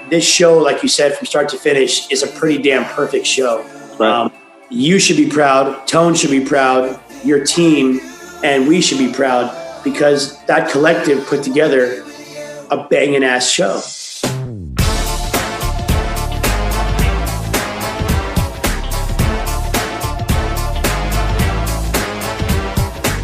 this show, like you said, from start to finish, is a pretty damn perfect show. Right. You should be proud. Tone should be proud. Your team and we should be proud because that collective put together a banging ass show.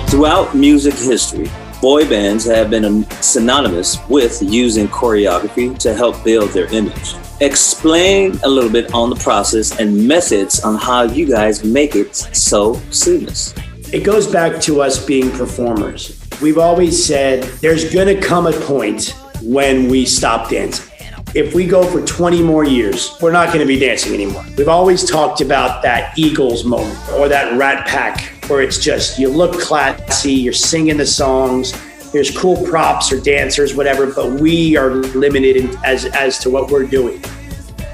Throughout music history, boy bands have been synonymous with using choreography to help build their image. Explain a little bit on the process and methods on how you guys make it so seamless. It goes back to us being performers. We've always said there's going to come a point when we stop dancing. If we go for 20 more years, we're not going to be dancing anymore. We've always talked about that Eagles moment or that Rat Pack where it's just you look classy, you're singing the songs, there's cool props or dancers, whatever, but we are limited as to what we're doing.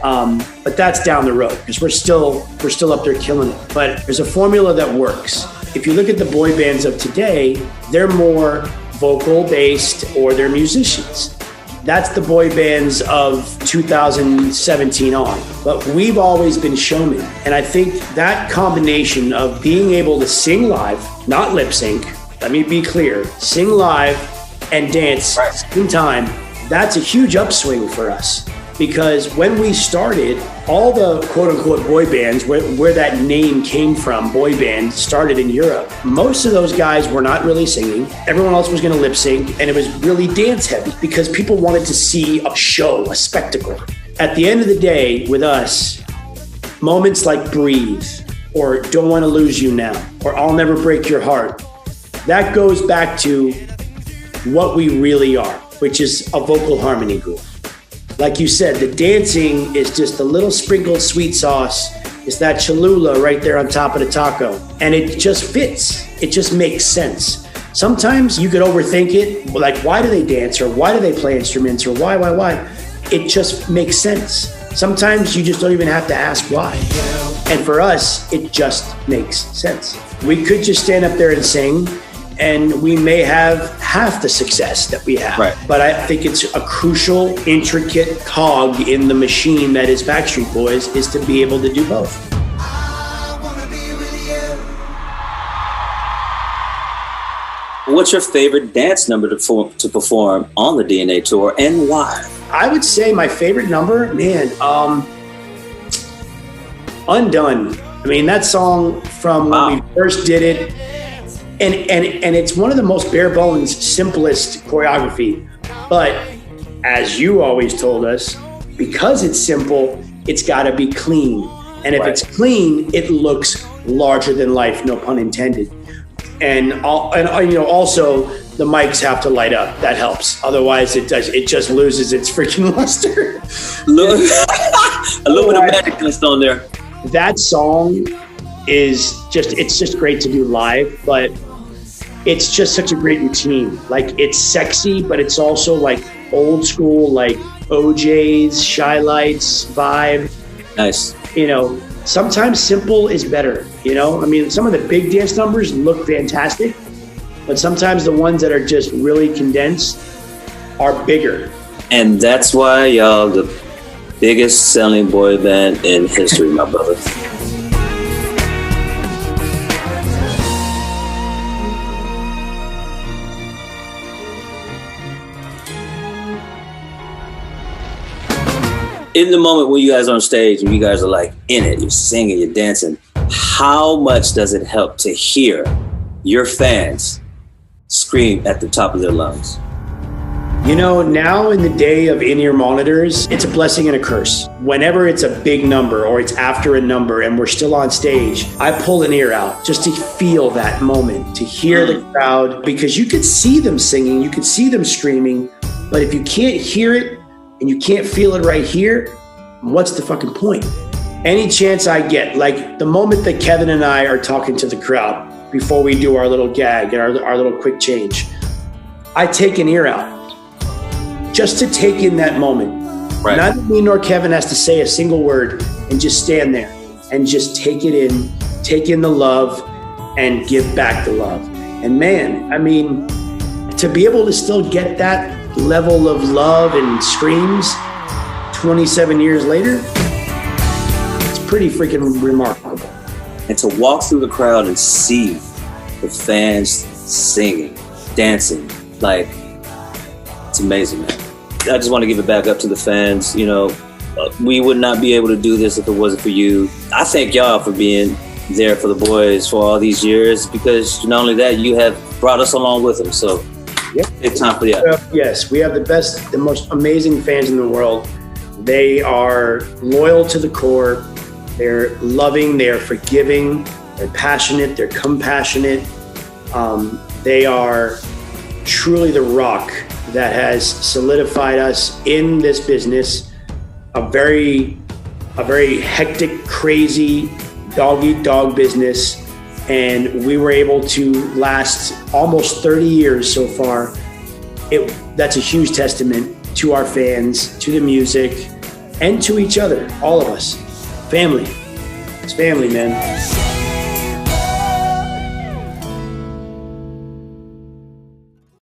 But that's down the road because we're still up there killing it. But there's a formula that works. If you look at the boy bands of today, they're more vocal based or they're musicians. That's the boy bands of 2017 on. But we've always been showmen. And I think that combination of being able to sing live, not lip sync, let me be clear, sing live and dance at the same time, that's a huge upswing for us. Because when we started, all the quote-unquote boy bands, where that name came from, boy band, started in Europe. Most of those guys were not really singing. Everyone else was going to lip sync, and it was really dance heavy because people wanted to see a show, a spectacle. At the end of the day, with us, moments like Breathe, or Don't Want to Lose You Now, or I'll Never Break Your Heart, that goes back to what we really are, which is a vocal harmony group. Like you said, the dancing is just a little sprinkled sweet sauce. It's that Cholula right there on top of the taco. And it just fits. It just makes sense. Sometimes you could overthink it, like why do they dance or why do they play instruments or why? It just makes sense. Sometimes you just don't even have to ask why. And for us, it just makes sense. We could just stand up there and sing and we may have half the success that we have. Right. But I think it's a crucial, intricate cog in the machine that is Backstreet Boys is to be able to do both. What's your favorite dance number to perform on the DNA tour and why? I would say my favorite number, Undone. I mean, that song from when we first did it, and it's one of the most bare bones, simplest choreography. But as you always told us, because it's simple, it's got to be clean. And if it's clean, it looks larger than life, no pun intended. And also the mics have to light up. That helps. Otherwise, it just loses its freaking luster. A little bit of magicness on there. That song is just great to do live, but it's just such a great routine. Like it's sexy, but it's also like old school, like OJ's, Shy Lights vibe. Nice. Sometimes simple is better. I mean, some of the big dance numbers look fantastic, but sometimes the ones that are just really condensed are bigger. And that's why y'all the biggest selling boy band in history, my brother. In the moment when you guys are on stage and you guys are like in it, you're singing, you're dancing, how much does it help to hear your fans scream at the top of their lungs? Now in the day of in-ear monitors, it's a blessing and a curse. Whenever it's a big number or it's after a number and we're still on stage, I pull an ear out just to feel that moment, to hear the crowd, because you could see them singing, you could see them screaming, but if you can't hear it and you can't feel it right here, what's the fucking point? Any chance I get, like the moment that Kevin and I are talking to the crowd before we do our little gag and our little quick change, I take an ear out just to take in that moment. Right. Neither me nor Kevin has to say a single word and just stand there and just take it in, take in the love and give back the love. And man, I mean, to be able to still get that level of love and screams 27 years later, it's pretty freaking remarkable. And to walk through the crowd and see the fans singing, dancing, like, it's amazing, man. I just want to give it back up to the fans. You know, we would not be able to do this if it wasn't for you. I thank y'all for being there for the boys for all these years, because not only that, you have brought us along with them. So, big time for you. Yes, we have the most amazing fans in the world. They are loyal to the core. They're loving, they're forgiving, they're passionate, they're compassionate. They are truly the rock that has solidified us in this business. A very hectic, crazy, dog-eat-dog business. And we were able to last almost 30 years so far. That's a huge testament to our fans, to the music, and to each other, all of us. Family. It's family, man.